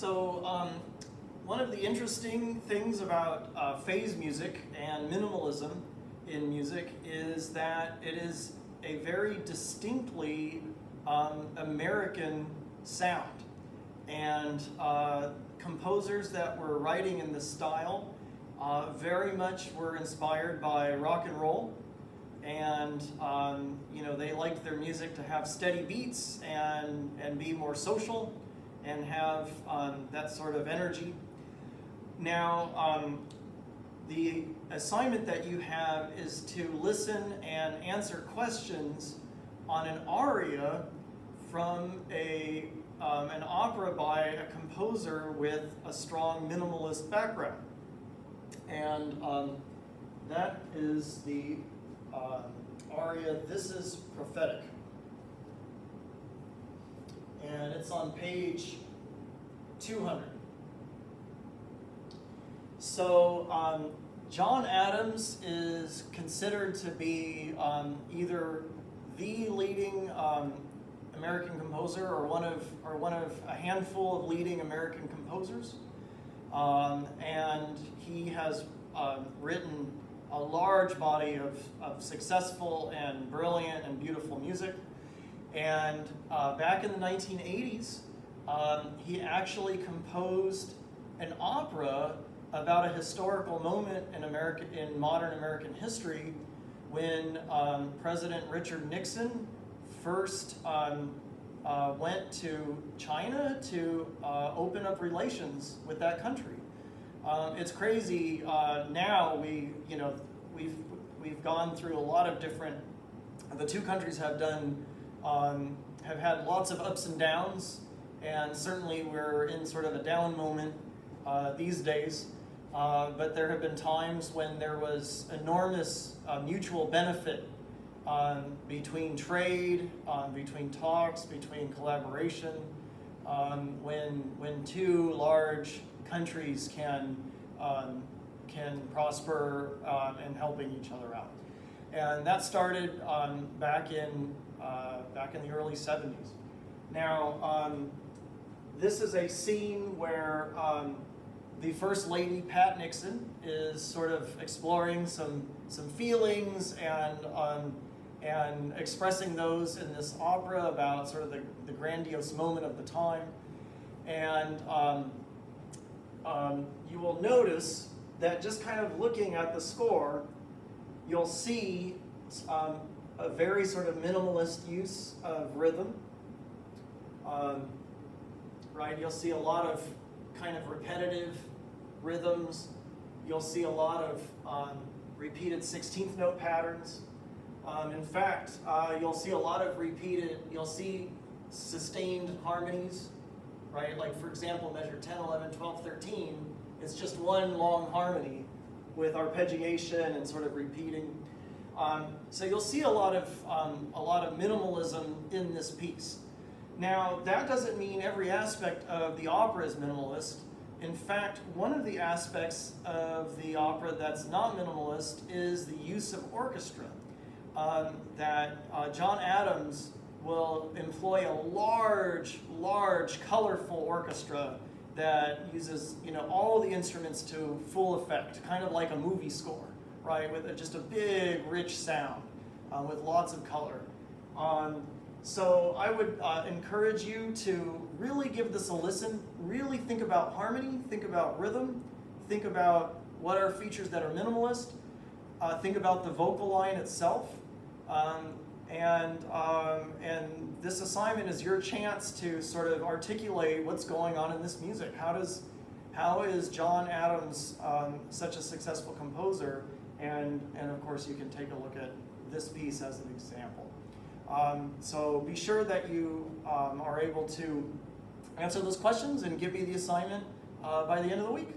One of the interesting things about phase music and minimalism in music is that it is a very distinctly American sound. And composers that were writing in this style very much were inspired by rock and roll. And they liked their music to have steady beats and be more social and have that sort of energy. Now, the assignment that you have is to listen and answer questions on an aria from an opera by a composer with a strong minimalist background. And that is the aria, This is Prophetic. And it's on page 200. So John Adams is considered to be either the leading American composer or one of a handful of leading American composers. And he has written a large body of successful and brilliant and beautiful music. And back in the 1980s, he actually composed an opera about a historical moment in modern American history when President Richard Nixon first went to China to open up relations with that country. It's crazy. Now we've gone through a lot of different. The two countries have had lots of ups and downs, and certainly we're in sort of a down moment these days. But there have been times when there was enormous mutual benefit between trade, between talks, between collaboration, when two large countries can prosper in helping each other out. And that started back in the early 70s. Now, this is a scene where the First Lady, Pat Nixon, is sort of exploring some feelings and expressing those in this opera about sort of the grandiose moment of the time. And you will notice that just kind of looking at the score, you'll see a very sort of minimalist use of rhythm. Right? You'll see a lot of kind of repetitive rhythms. You'll see a lot of repeated 16th note patterns. In fact, you'll see a lot of you'll see sustained harmonies, right? Like, for example, measure 10, 11, 12, 13, it's just one long harmony with arpeggiation and sort of repeating. So you'll see a lot of minimalism in this piece. Now, that doesn't mean every aspect of the opera is minimalist. In fact, one of the aspects of the opera that's not minimalist is the use of orchestra. John Adams will employ a large, colorful orchestra that uses all the instruments to full effect, kind of like a movie score, right? With just a big, rich sound with lots of color. So I would encourage you to really give this a listen, really think about harmony, think about rhythm, think about what are features that are minimalist, think about the vocal line itself, and this assignment is your chance to sort of articulate what's going on in this music. How is John Adams such a successful composer? And of course you can take a look at this piece as an example. So be sure that you are able to answer those questions and give me the assignment by the end of the week.